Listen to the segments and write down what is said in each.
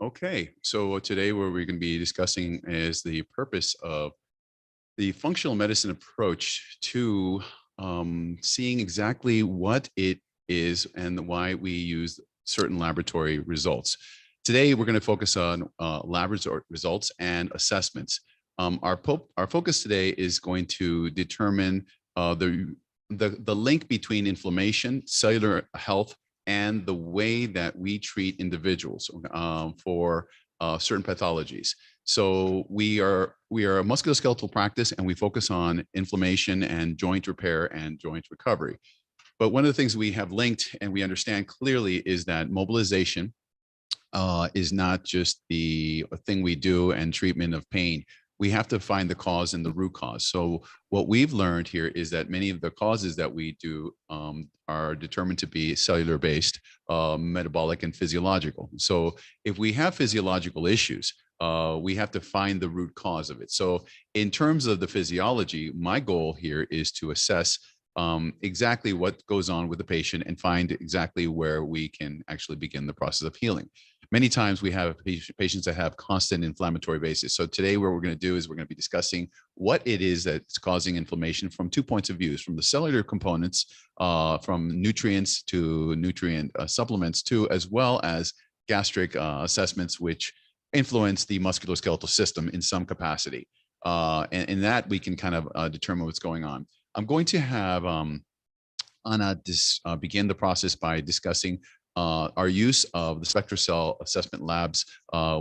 Okay, so today what we're going to be discussing is the purpose of the functional medicine approach to seeing exactly what it is and why we use certain laboratory results. Today, we're going to focus on laboratory results and assessments. Our focus today is going to determine the link between inflammation, cellular health, and the way that we treat individuals for certain pathologies. So we are a musculoskeletal practice, and we focus on inflammation and joint repair and joint recovery. But one of the things we have linked and we understand clearly is that mobilization is not just the thing we do and treatment of pain. We have to find the cause and the root cause. So what we've learned here is that many of the causes that we do are determined to be cellular based, metabolic and physiological. So if we have physiological issues, we have to find the root cause of it. So in terms of the physiology, my goal here is to assess exactly what goes on with the patient and find exactly where we can actually begin the process of healing. Many times we have patients that have constant inflammatory basis. So today what we're going to do is we're going to be discussing what it is that's causing inflammation from 2 points of view, from the cellular components, from nutrients to nutrient supplements to, as well as gastric assessments, which influence the musculoskeletal system in some capacity. And in that we can kind of determine what's going on. I'm going to have Ana begin the process by discussing our use of the SpectraCell assessment labs.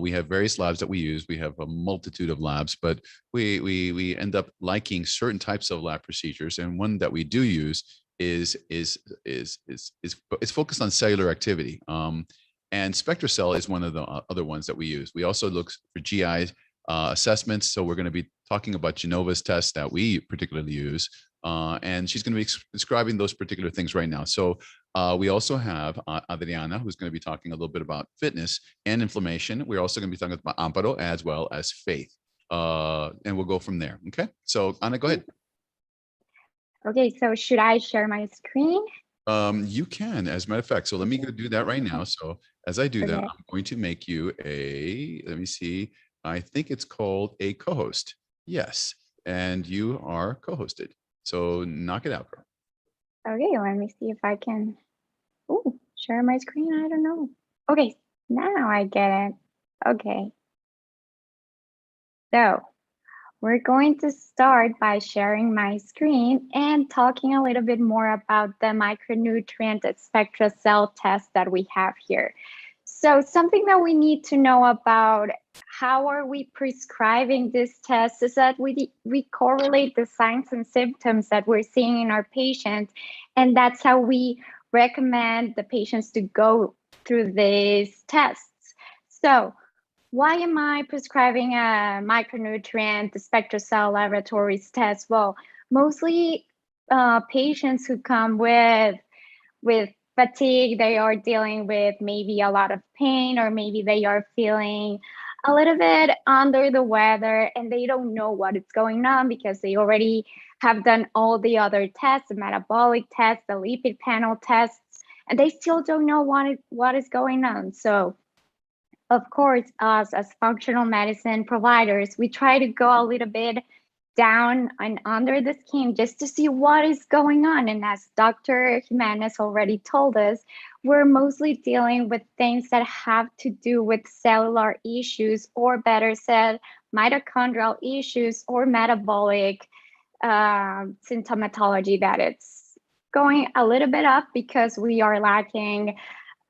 We have various labs that we use. We have a multitude of labs, but we end up liking certain types of lab procedures. And one that we do use is focused on cellular activity. And SpectraCell is one of the other ones that we use. We also look for GI assessments. So we're going to be talking about Jimenez tests that we particularly use. And she's going to be describing those particular things right now. So we also have Adriana, who's going to be talking a little bit about fitness and inflammation. We're also going to be talking about Amparo as well as faith. And we'll go from there. Okay. So Ana, go ahead. Okay, so should I share my screen? You can, as a matter of fact. So let me go do that right now. So as I do that, Okay. I'm going to make you let me see. I think it's called a co-host. Yes. And you are co-hosted. So knock it out, girl. Okay, let me see if I can share my screen. I don't know. Okay, now I get it. Okay. So we're going to start by sharing my screen and talking a little bit more about the micronutrient SpectraCell test that we have here. So something that we need to know about how are we prescribing this test is that we correlate the signs and symptoms that we're seeing in our patients, and that's how we recommend the patients to go through these tests. So why am I prescribing a micronutrient SpectraCell laboratories test? Well, mostly patients who come with fatigue, they are dealing with maybe a lot of pain, or maybe they are feeling a little bit under the weather and they don't know what is going on because they already have done all the other tests, the metabolic tests, the lipid panel tests, and they still don't know what is going on. So of course, us as functional medicine providers, we try to go a little bit down and under the skin just to see what is going on. And as Dr. Jimenez already told us, we're mostly dealing with things that have to do with cellular issues, or better said, mitochondrial issues or metabolic symptomatology that it's going a little bit up because we are lacking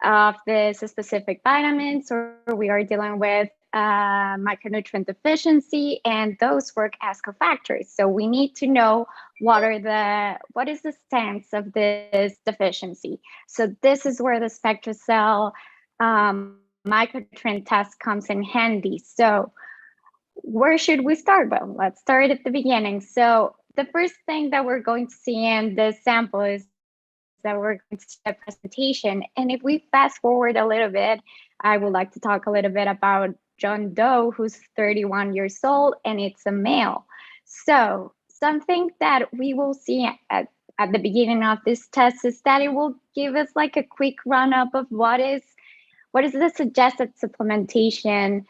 of this specific vitamins, or we are dealing with micronutrient deficiency, and those work as cofactors. So we need to know what is the stance of this deficiency. So this is where the SpectraCell micronutrient test comes in handy. So where should we start? Well, let's start at the beginning. So the first thing that we're going to see in this sample is that we're going to see a presentation. And if we fast forward a little bit, I would like to talk a little bit about John Doe, who's 31 years old, and it's a male. So something that we will see at the beginning of this test is that it will give us like a quick run up of what is what is the suggested supplementation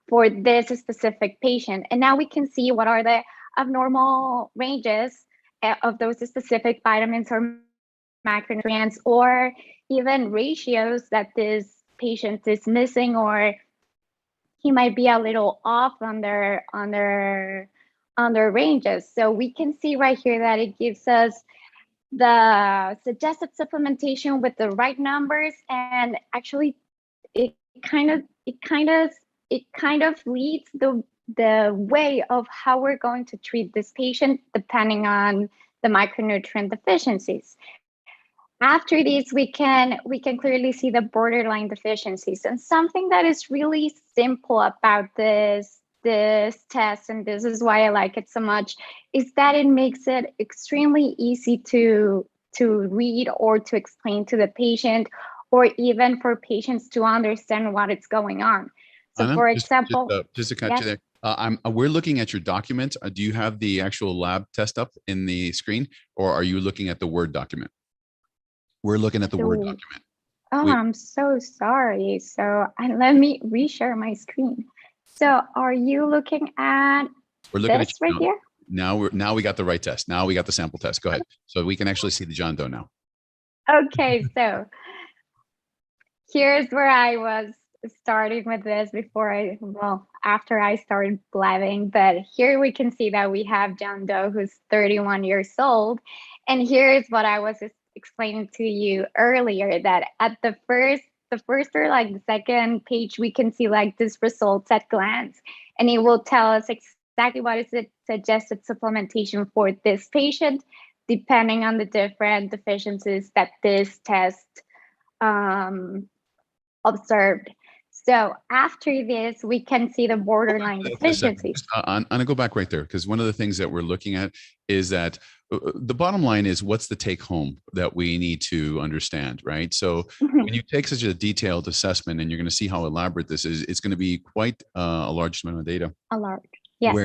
for this specific patient? And now we can see what are the abnormal ranges of those specific vitamins or macronutrients, or even ratios that this patient is missing, or he might be a little off on their ranges. So we can see right here that it gives us the suggested supplementation with the right numbers, and actually it kind of leads the way of how we're going to treat this patient depending on the micronutrient deficiencies. After these, we can clearly see the borderline deficiencies. And something that is really simple about this test, and this is why I like it so much, is that it makes it extremely easy to read or to explain to the patient, or even for patients to understand what is going on. So Ana, for example, just to catch you there, we're looking at your document. Do you have the actual lab test up in the screen, or are you looking at the Word document? We're looking at the Word document. Oh, I'm so sorry. So let me reshare my screen. So are you looking at this right here? Now we got the right test. Now we got the sample test. Go ahead. So we can actually see the John Doe now. Okay, so here's where I was starting with this after I started blabbing, but here we can see that we have John Doe who's 31 years old. And here's what I was explaining to you earlier, that at the first or like the second page, we can see like this results at glance, and it will tell us exactly what is the suggested supplementation for this patient, depending on the different deficiencies that this test observed. So after this, we can see the borderline deficiencies. I'm going to go back right there, because one of the things that we're looking at is that the bottom line is, what's the take home that we need to understand, right? So when you take such a detailed assessment, and you're going to see how elaborate this is, it's going to be quite a large amount of data. A large. Yes.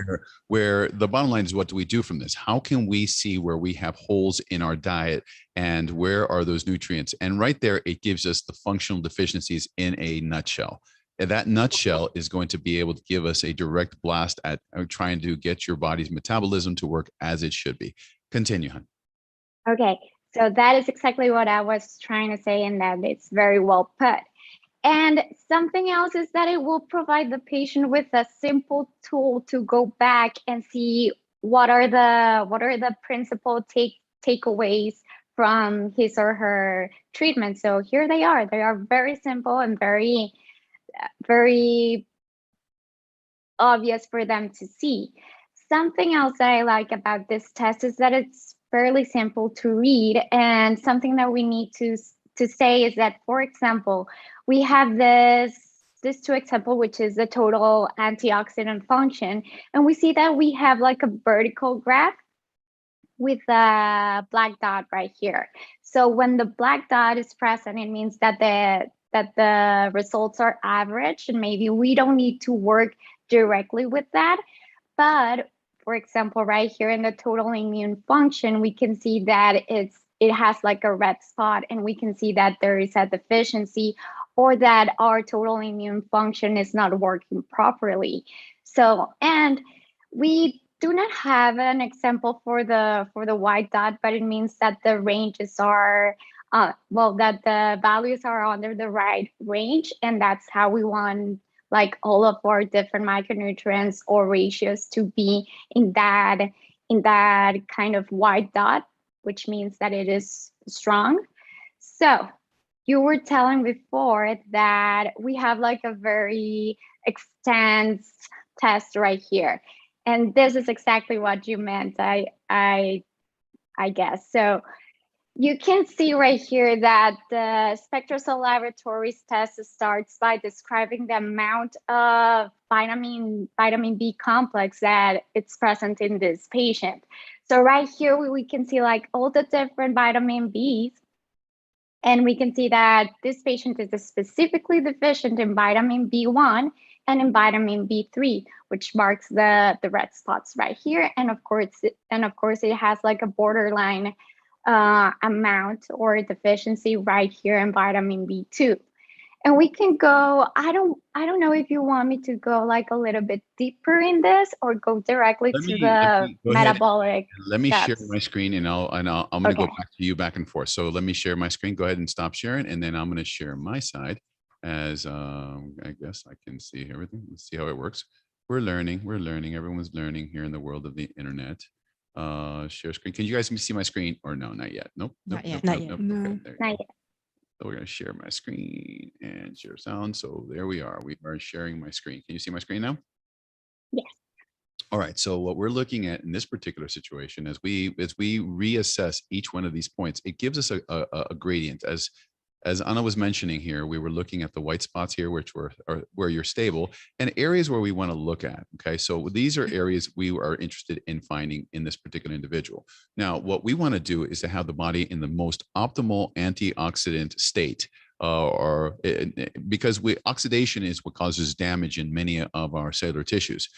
Where the bottom line is, what do we do from this? How can we see where we have holes in our diet, and where are those nutrients? And right there, it gives us the functional deficiencies in a nutshell. And that nutshell is going to be able to give us a direct blast at trying to get your body's metabolism to work as it should be. Continue, hon. Okay, so that is exactly what I was trying to say, and that it's very well put. And something else is that it will provide the patient with a simple tool to go back and see what are the principal takeaways from his or her treatment. So here they are. They are very simple and very obvious for them to see. Something else that I like about this test is that it's fairly simple to read, and something that we need to say is that, for example, we have this two example, which is the total antioxidant function, and we see that we have like a vertical graph with a black dot right here. So when the black dot is present, it means that the results are average, and maybe we don't need to work directly with that. But for example, right here in the total immune function, we can see that it has like a red spot, and we can see that there is a deficiency, or that our total immune function is not working properly. So, and we do not have an example for the white dot, but it means that the ranges are that the values are under the right range, and that's how we want like all of our different micronutrients or ratios to be in that kind of white dot, which means that it is strong. So you were telling before that we have like a very extensive test right here, and this is exactly what you meant, I guess. So you can see right here that the SpectraCell Laboratories test starts by describing the amount of vitamin B complex that it's present in this patient. So right here, we can see like all the different vitamin Bs, and we can see that this patient is specifically deficient in vitamin B1 and in vitamin B3, which marks the red spots right here. And of course, it has like a borderline amount or deficiency right here in vitamin B2. And we can go, I don't know if you want me to go like a little bit deeper in this or go directly to Let the me go ahead. metabolic Let me share steps. my screen, and I'm going to go Okay. back to you back and forth. So let me share my screen. Go ahead and stop sharing, and then I'm going to share my side as I guess I can see everything. Let's see how it works. We're learning. Everyone's learning here in the world of the internet. Share screen. Can you guys see my screen or no? Not yet. Nope. Not yet. Nope. No. Okay, there you Not go. yet. So we're going to share my screen and share sound. So there we are. We are sharing my screen. Can you see my screen now? Yes. All right. So what we're looking at in this particular situation, as we reassess each one of these points, it gives us a gradient. As Ana was mentioning here, we were looking at the white spots here, which are where you're stable, and areas where we want to look at. Okay, so these are areas we are interested in finding in this particular individual. Now, what we want to do is to have the body in the most optimal antioxidant state. Because oxidation is what causes damage in many of our cellular tissues.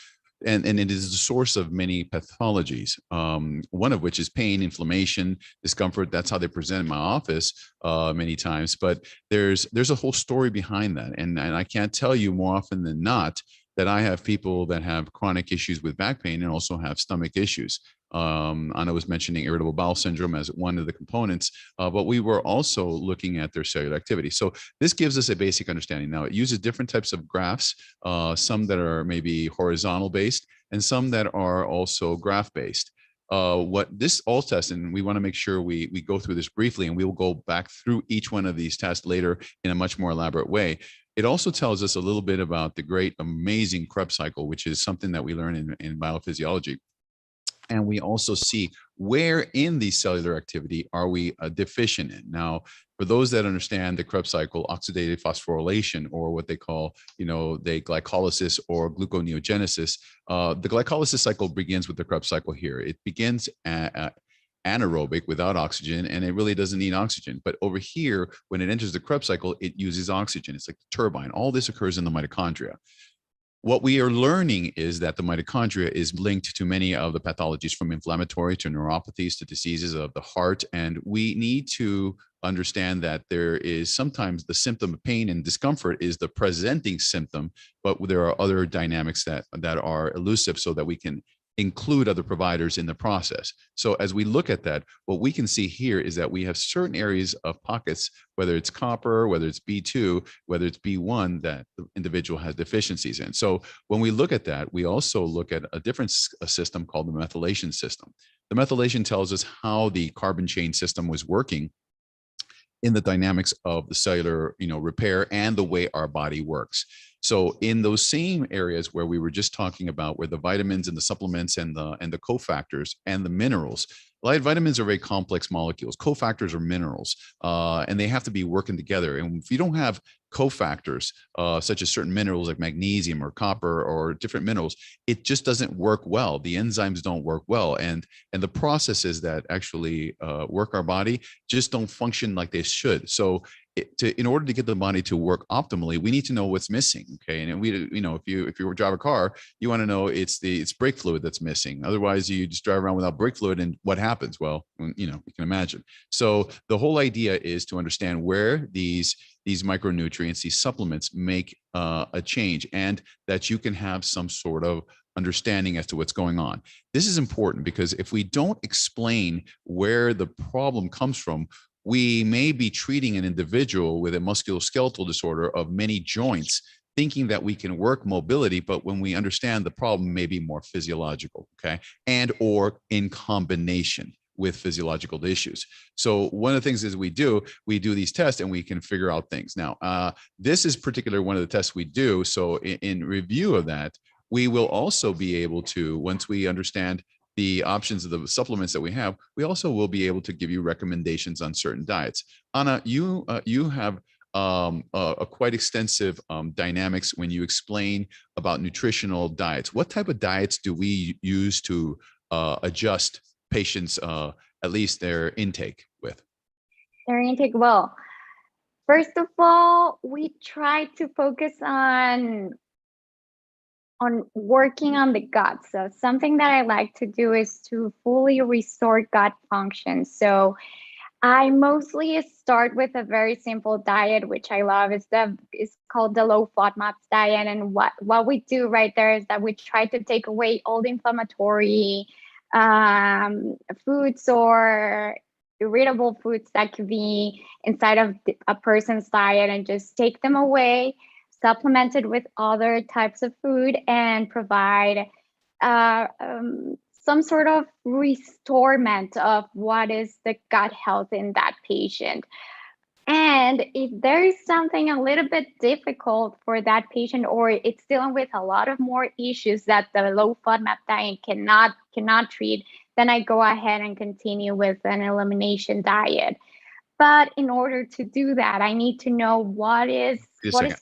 And it is the source of many pathologies, one of which is pain, inflammation, discomfort. That's how they present in my office many times. But there's a whole story behind that. And I can't tell you more often than not that I have people that have chronic issues with back pain and also have stomach issues. Ana was mentioning irritable bowel syndrome as one of the components, but we were also looking at their cellular activity. So this gives us a basic understanding. Now, it uses different types of graphs, some that are maybe horizontal based and some that are also graph based. What this all test, and we want to make sure we go through this briefly, and we will go back through each one of these tests later in a much more elaborate way. It also tells us a little bit about the great, amazing Krebs cycle, which is something that we learn in biophysiology. And we also see where in the cellular activity are we deficient in. Now, for those that understand the Krebs cycle, oxidative phosphorylation, or what they call, the glycolysis or gluconeogenesis, the glycolysis cycle begins with the Krebs cycle here. It begins anaerobic without oxygen, and it really doesn't need oxygen. But over here, when it enters the Krebs cycle, it uses oxygen. It's like the turbine. All this occurs in the mitochondria. What we are learning is that the mitochondria is linked to many of the pathologies, from inflammatory to neuropathies to diseases of the heart. And we need to understand that there is sometimes the symptom of pain and discomfort is the presenting symptom, but there are other dynamics that are elusive, so that we can include other providers in the process. So as we look at that, what we can see here is that we have certain areas of pockets, whether it's copper, whether it's B2, whether it's B1, that the individual has deficiencies in. So when we look at that, we also look at a different system called the methylation system. The methylation tells us how the carbon chain system was working in the dynamics of the cellular, repair and the way our body works. So in those same areas where we were just talking about, where the vitamins and the supplements and the cofactors and the minerals, vitamins are very complex molecules. Cofactors are minerals, and they have to be working together. And if you don't have cofactors, such as certain minerals like magnesium or copper or different minerals, it just doesn't work well. The enzymes don't work well, and the processes that actually work our body just don't function like they should. So in order to get the body to work optimally, we need to know what's missing. Okay, and if you drive a car, you want to know it's brake fluid that's missing. Otherwise, you just drive around without brake fluid, and what happens? Well, you can imagine. So the whole idea is to understand where these micronutrients, these supplements, make a change, and that you can have some sort of understanding as to what's going on. This is important because if we don't explain where the problem comes from, we may be treating an individual with a musculoskeletal disorder of many joints, thinking that we can work mobility, but when we understand the problem may be more physiological, okay, and or in combination with physiological issues. So one of the things is we do these tests and we can figure out things. Now, this is particularly one of the tests we do. So in review of that, we will also be able to, once we understand the options of the supplements that we have, we also will be able to give you recommendations on certain diets. Ana, you have a quite extensive dynamics when you explain about nutritional diets. What type of diets do we use to adjust patients, at least their intake with? Their intake, well, first of all, we try to focus on working on the gut. So something that I like to do is to fully restore gut function. So I mostly start with a very simple diet, which I love. It's called the low FODMAPs diet. And what we do right there is that we try to take away all the inflammatory foods or irritable foods that could be inside of a person's diet and just take them away, supplement it with other types of food, and provide uh, um, some sort of restorement of what is the gut health in that patient. And if there is something a little bit difficult for that patient, or it's dealing with a lot of more issues that the low FODMAP diet cannot treat, then I go ahead and continue with an elimination diet. But in order to do that, I need to know what is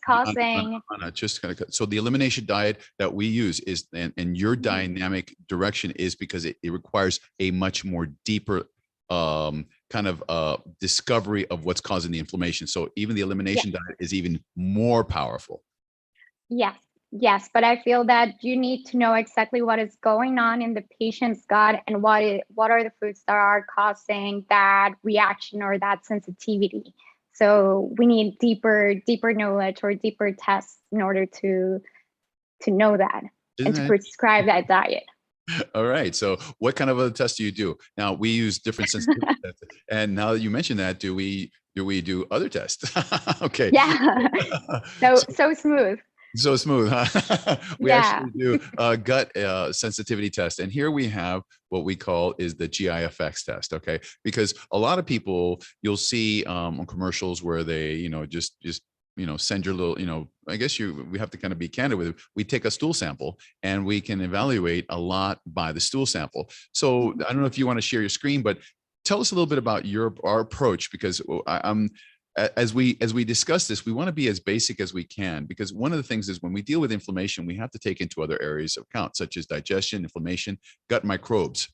causing. Just kind of, so the elimination diet that we use is, and your dynamic direction is because it requires a much more deeper kind of discovery of what's causing the inflammation. So even the elimination diet is even more powerful. Yes, but I feel that you need to know exactly what is going on in the patient's gut and what are the foods that are causing that reaction or that sensitivity. So we need deeper knowledge or deeper tests in order to know that and to prescribe that diet. All right. So what kind of a test do you do? Now we use different sensitivity tests. And now that you mentioned that, do we do other tests? Okay. Yeah. So smooth. So smooth, huh? We actually do a gut sensitivity test. And here we have what we call is the GI-FX test, okay? Because a lot of people, you'll see on commercials where they, just send your little, I guess we have to kind of be candid with it. We take a stool sample and we can evaluate a lot by the stool sample. So I don't know if you want to share your screen, but tell us a little bit about our approach, because as we discuss this, we want to be as basic as we can, because one of the things is when we deal with inflammation, we have to take into other areas of account, such as digestion, inflammation, gut microbes.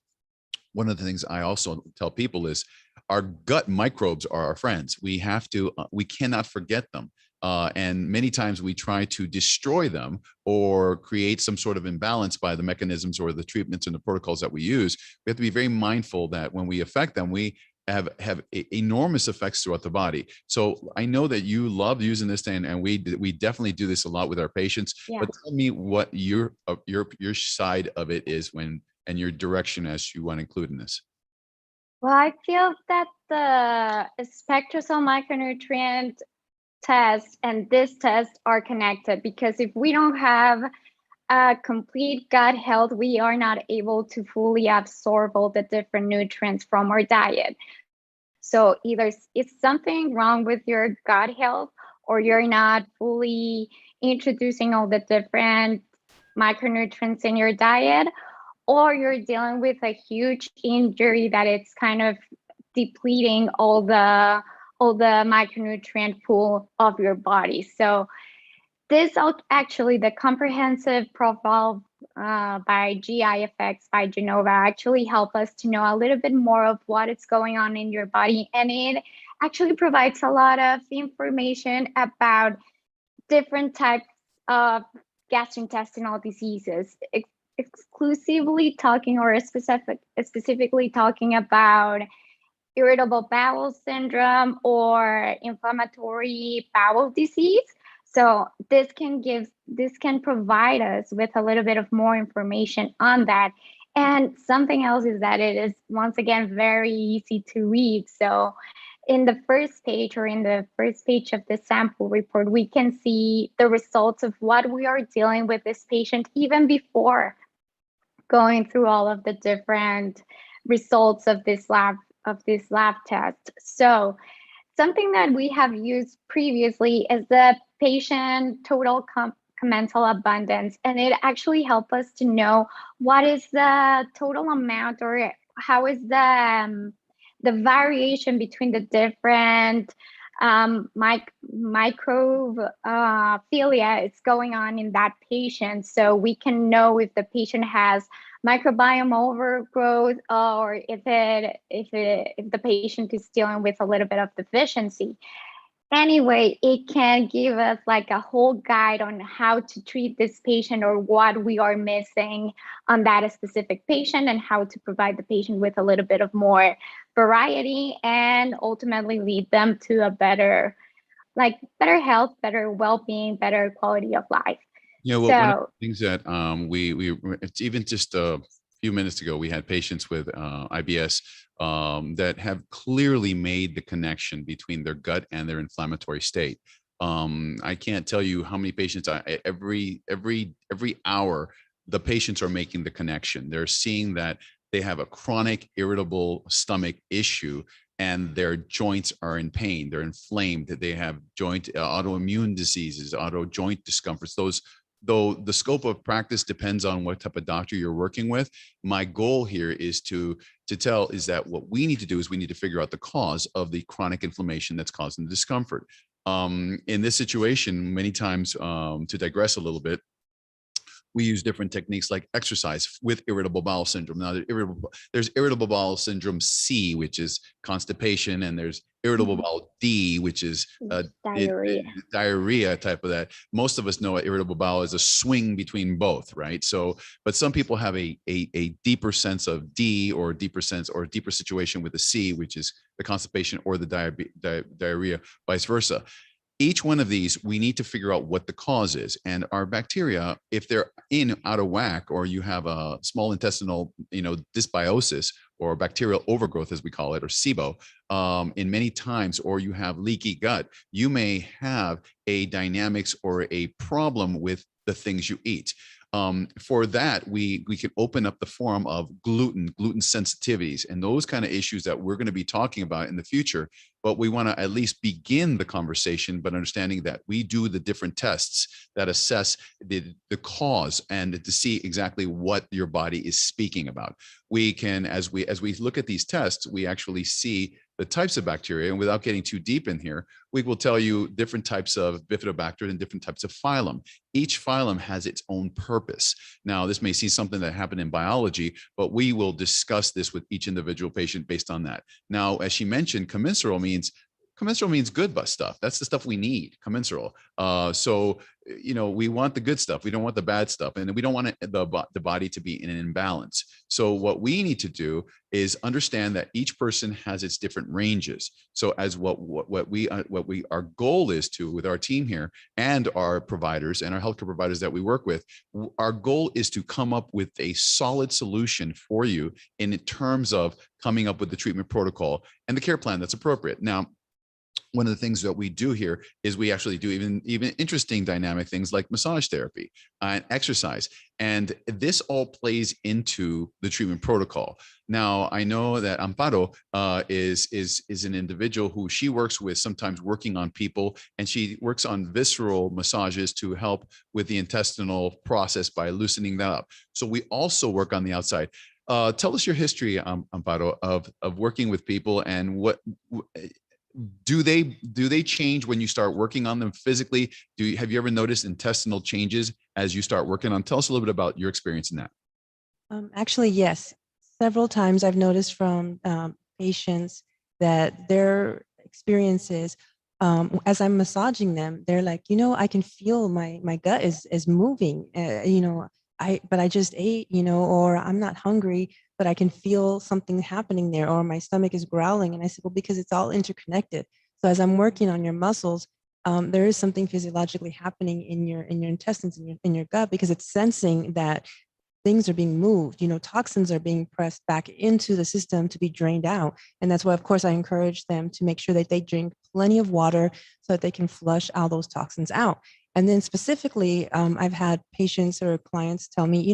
One of the things I also tell people is our gut microbes are our friends. We cannot forget them. And many times we try to destroy them or create some sort of imbalance by the mechanisms or the treatments and the protocols that we use. We have to be very mindful that when we affect them, we have enormous effects throughout the body. So I know that you love using this, and we definitely do this a lot with our patients. Yeah. But tell me what your side of it is and your direction as you want to include in this. Well, I feel that the SpectraCell micronutrient test and this test are connected, because if we don't have complete gut health, we are not able to fully absorb all the different nutrients from our diet. So either it's something wrong with your gut health, or you're not fully introducing all the different micronutrients in your diet, or you're dealing with a huge injury that it's kind of depleting all the micronutrient pool of your body. So this actually, the comprehensive profile by GI-FX by Genova actually help us to know a little bit more of what is going on in your body. And it actually provides a lot of information about different types of gastrointestinal diseases, exclusively talking or specifically talking about irritable bowel syndrome or inflammatory bowel disease. So this can provide us with a little bit of more information on that. And something else is that it is, once again, very easy to read. So in the first page of the sample report, we can see the results of what we are dealing with this patient even before going through all of the different results of this lab test. So something that we have used previously is the patient total commensal abundance, and it actually helps us to know what is the total amount, or how is the variation between the different microphilia is going on in that patient, so we can know if the patient has microbiome overgrowth, or if the patient is dealing with a little bit of deficiency. Anyway, it can give us like a whole guide on how to treat this patient or what we are missing on that specific patient and how to provide the patient with a little bit of more variety and ultimately lead them to a better, like better health, better well-being, better quality of life. Yeah, well, one of So the things that it's even just a few minutes ago, we had patients with IBS that have clearly made the connection between their gut and their inflammatory state. I can't tell you how many patients every hour the patients are making the connection. They're seeing that they have a chronic irritable stomach issue and their joints are in pain. They're inflamed. They have joint autoimmune diseases, auto joint discomforts. Those, though the scope of practice depends on what type of doctor you're working with, my goal here is to tell is that what we need to do is we need to figure out the cause of the chronic inflammation that's causing the discomfort. In this situation, many times, to digress a little bit, we use different techniques like exercise with irritable bowel syndrome. Now, there's irritable bowel syndrome C, which is constipation, and there's irritable bowel D, which is diarrhea. Diarrhea type of that. Most of us know irritable bowel is a swing between both, right? So, but some people have a deeper sense of D or deeper situation with the C, which is the constipation or the diarrhea, vice versa. Each one of these, we need to figure out what the cause is. And our bacteria, if they're out of whack, or you have a small intestinal, dysbiosis or bacterial overgrowth, as we call it, or SIBO, in many times, or you have leaky gut, you may have a dynamics or a problem with the things you eat. For that, we can open up the forum of gluten sensitivities, and those kind of issues that we're going to be talking about in the future. But we want to at least begin the conversation, but understanding that we do the different tests that assess the cause and to see exactly what your body is speaking about. We can, as we look at these tests, we actually see the types of bacteria, and without getting too deep in here, we will tell you different types of bifidobacter and different types of phylum. Each phylum has its own purpose. Now, this may seem something that happened in biology, but we will discuss this with each individual patient based on that. Now, as she mentioned, commensal means good stuff. That's the stuff we need, commensal. So, we want the good stuff. We don't want the bad stuff. And we don't want the body to be in an imbalance. So what we need to do is understand that each person has its different ranges. So as our goal is to, with our team here and our providers and our healthcare providers that we work with, our goal is to come up with a solid solution for you in terms of coming up with the treatment protocol and the care plan that's appropriate. Now, one of the things that we do here is we actually do even interesting dynamic things like massage therapy and exercise. And this all plays into the treatment protocol. Now, I know that Amparo is an individual who she works with, sometimes working on people, and she works on visceral massages to help with the intestinal process by loosening that up. So we also work on the outside. Tell us your history, Amparo, of working with people, and what do they change when you start working on them physically? Have you ever noticed intestinal changes as you start working on? Tell us a little bit about your experience in that. Actually, yes. Several times I've noticed from patients that their experiences, as I'm massaging them, they're like, I can feel my gut is moving. But I just ate, or I'm not hungry, but I can feel something happening there, or my stomach is growling. And I said, well, because it's all interconnected. So as I'm working on your muscles, there is something physiologically happening in your intestines, in your gut, because it's sensing that things are being moved, toxins are being pressed back into the system to be drained out. And that's why, of course, I encourage them to make sure that they drink plenty of water so that they can flush all those toxins out. And then specifically, I've had patients or clients tell me,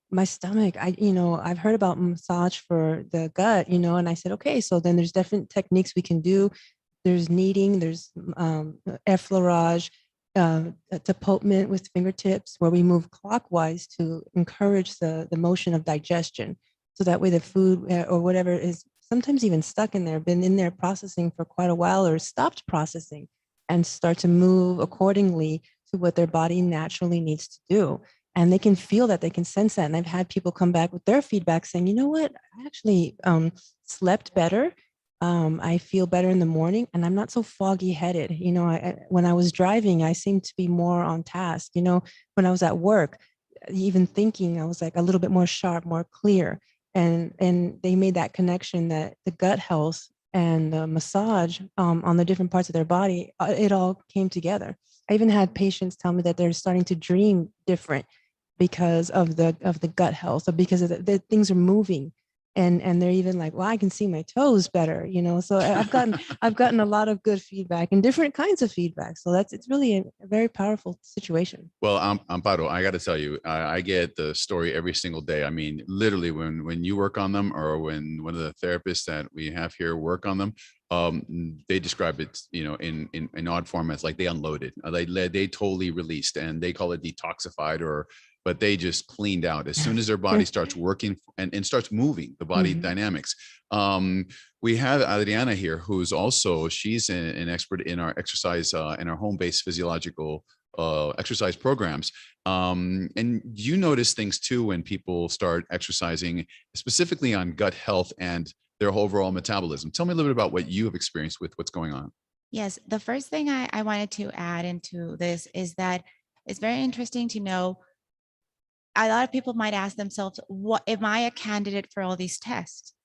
my stomach, I've heard about massage for the gut, and I said, okay, so then there's different techniques we can do. There's kneading, there's effleurage, tapotement with fingertips, where we move clockwise to encourage the motion of digestion. So that way the food or whatever is sometimes even stuck in there, been in there processing for quite a while or stopped processing, and start to move accordingly to what their body naturally needs to do. And they can feel that, they can sense that. And I've had people come back with their feedback saying, you know what, I actually slept better. I feel better in the morning, and I'm not so foggy headed. You know, when I was driving, I seemed to be more on task. You know, when I was at work, even thinking, I was like a little bit more sharp, more clear. And they made that connection that the gut health and the massage on the different parts of their body, it all came together. I even had patients tell me that they're starting to dream different because of the gut health, or because of the things are moving, and they're even like, well, I can see my toes better, you know. So I've gotten a lot of good feedback and different kinds of feedback. So it's really a very powerful situation. Well, Amparo, I got to tell you, I get the story every single day. I mean, literally, when you work on them, or when one of the therapists that we have here work on them, they describe it, you know, in odd formats, like they unloaded, they totally released, and they call it detoxified, but they just cleaned out as soon as their body starts working and starts moving, the body dynamics. We have Adriana here, who's also, she's an expert in our exercise, in our home-based physiological exercise programs. And you notice things too when people start exercising, specifically on gut health and their overall metabolism. Tell me a little bit about what you have experienced with what's going on. Yes, the first thing I wanted to add into this is that it's very interesting to know, a lot of people might ask themselves, what am I a candidate for all these tests?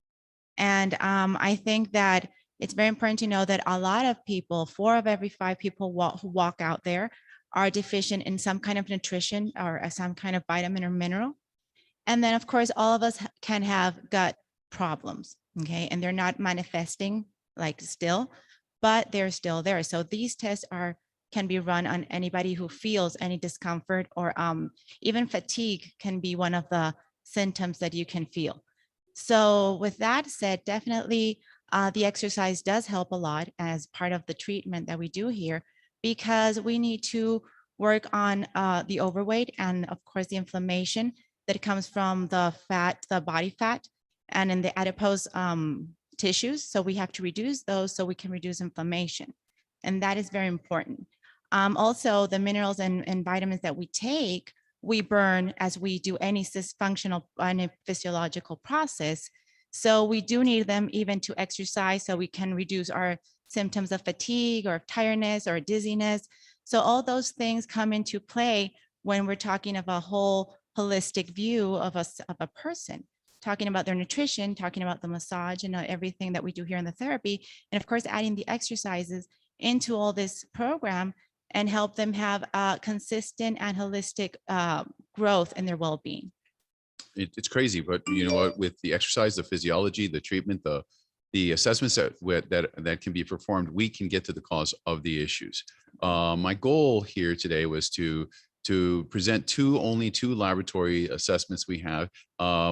And I think that it's very important to know that a lot of people, 4 of every 5 people who walk out there, are deficient in some kind of nutrition or some kind of vitamin or mineral. And then, of course, all of us can have gut problems, okay? And they're not manifesting like still, but they're still there. So these tests can be run on anybody who feels any discomfort, or even fatigue can be one of the symptoms that you can feel. So with that said, definitely the exercise does help a lot as part of the treatment that we do here, because we need to work on the overweight and, of course, the inflammation that comes from the fat, the body fat, and in the adipose tissues. So we have to reduce those so we can reduce inflammation. And that is very important. Also, the minerals and vitamins that we take, we burn as we do any functional and physiological process. So we do need them even to exercise, so we can reduce our symptoms of fatigue or tiredness or dizziness. So all those things come into play when we're talking of a whole holistic view of a person, talking about their nutrition, talking about the massage and everything that we do here in the therapy. And of course, adding the exercises into all this program and help them have a consistent and holistic growth in their well-being. It's crazy, but you know what, with the exercise, the physiology, the treatment, the assessments that can be performed, we can get to the cause of the issues. My goal here today was to present only two laboratory assessments we have.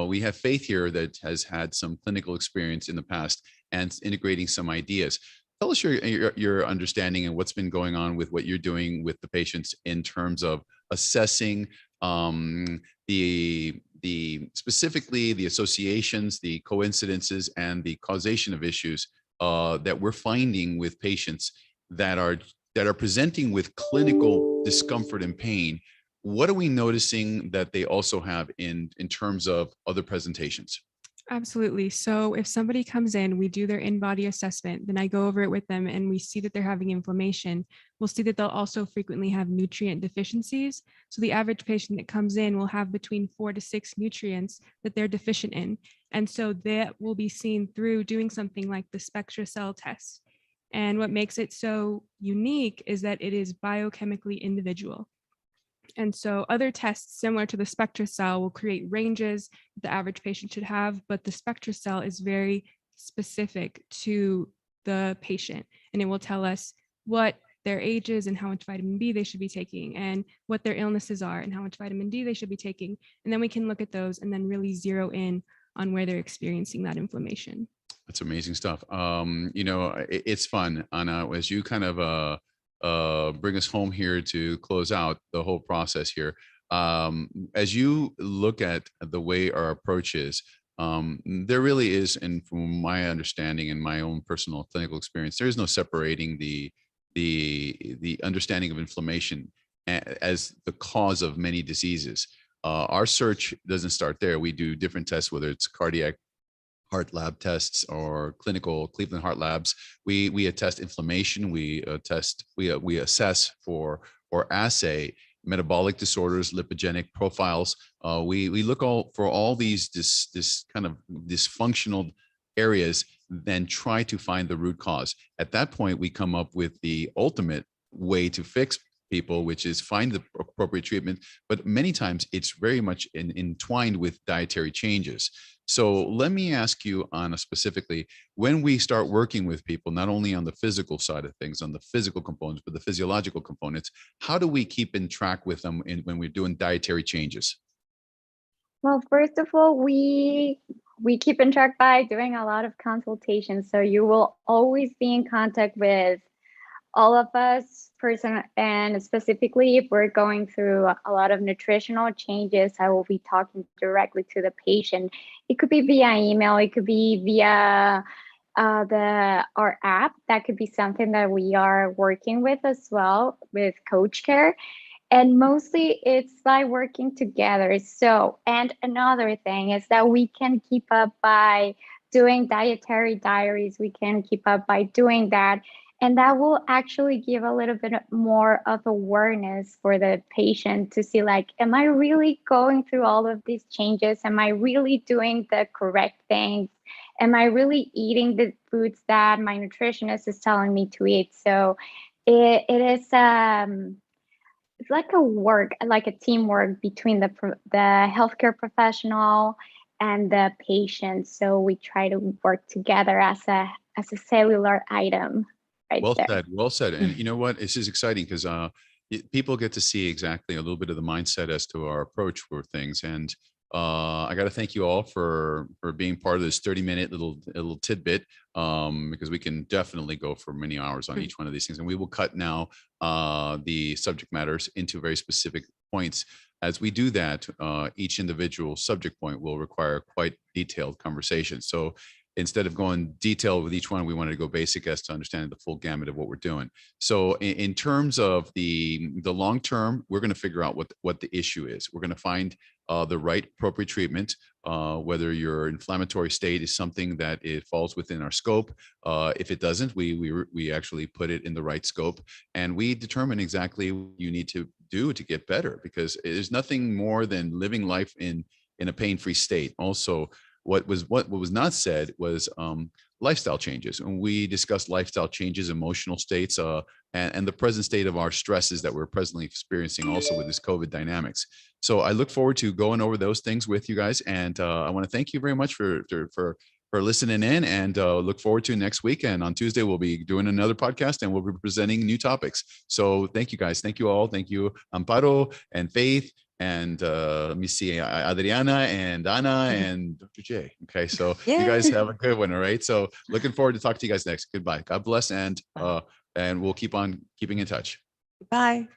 We have Faith here that has had some clinical experience in the past and integrating some ideas. Tell us your understanding and what's been going on with what you're doing with the patients in terms of assessing specifically the associations, the coincidences, and the causation of issues that we're finding with patients that are presenting with clinical discomfort and pain. What are we noticing that they also have in terms of other presentations? Absolutely. So if somebody comes in, we do their InBody assessment, then I go over it with them and we see that they're having inflammation. We'll see that they'll also frequently have nutrient deficiencies. So the average patient that comes in will have between 4 to 6 nutrients that they're deficient in. And so that will be seen through doing something like the SpectraCell test. And what makes it so unique is that it is biochemically individual. And so other tests similar to the SpectraCell will create ranges the average patient should have, but the SpectraCell is very specific to the patient, and it will tell us what their age is and how much vitamin B they should be taking, and what their illnesses are and how much vitamin D they should be taking. And then we can look at those and then really zero in on where they're experiencing that inflammation. That's amazing stuff. You know, it's fun, Ana, as you kind of bring us home here to close out the whole process here. As you look at the way our approach is, there really is, and from my understanding and my own personal clinical experience, there is no separating the understanding of inflammation as the cause of many diseases. Our search doesn't start there. We do different tests, whether it's cardiac heart lab tests or clinical Cleveland Heart Labs. We attest inflammation. We assess for or assay metabolic disorders, lipogenic profiles. We look for all these this kind of dysfunctional areas, then try to find the root cause. At that point, we come up with the ultimate way to fix people, which is find the appropriate treatment. But many times it's very much entwined with dietary changes. So let me ask you, Ana, specifically, when we start working with people, not only on the physical side of things, on the physical components, but the physiological components, how do we keep in track with them when we're doing dietary changes? Well, first of all, we keep in track by doing a lot of consultations. So you will always be in contact with all of us, and specifically if we're going through a lot of nutritional changes, I will be talking directly to the patient. It could be via email, it could be via our app. That could be something that we are working with as well with Coach Care. And mostly it's by working together. So, and another thing is that we can keep up by doing dietary diaries. We can keep up by doing that. And that will actually give a little bit more of awareness for the patient to see, like, am I really going through all of these changes? Am I really doing the correct things? Am I really eating the foods that my nutritionist is telling me to eat? So it is it's like a teamwork between the healthcare professional and the patient. So we try to work together as a cellular item. Right Well there. said. Well said. And you know what? This is exciting because people get to see exactly a little bit of the mindset as to our approach for things. And I got to thank you all for being part of this 30-minute little tidbit, because we can definitely go for many hours on each one of these things. And we will cut now the subject matters into very specific points. As we do that, each individual subject point will require quite detailed conversation. So instead of going detailed with each one, we wanted to go basic as to understanding the full gamut of what we're doing. So in terms of the long term, we're going to figure out what the issue is. We're going to find the right appropriate treatment, whether your inflammatory state is something that it falls within our scope. If it doesn't, we actually put it in the right scope, and we determine exactly what you need to do to get better, because there's nothing more than living life in a pain-free state. Also, what was not said was lifestyle changes. And we discussed lifestyle changes, emotional states, and the present state of our stresses that we're presently experiencing also with this COVID dynamics. So I look forward to going over those things with you guys. And I want to thank you very much for listening in, and look forward to next week. And on Tuesday, we'll be doing another podcast and we'll be presenting new topics. So thank you guys. Thank you all. Thank you, Amparo and Faith. And let me see, Adriana and Ana and Dr. J. Okay, so you guys have a good one. All right. So looking forward to talk to you guys next. Goodbye. God bless, and we'll keep on keeping in touch. Bye.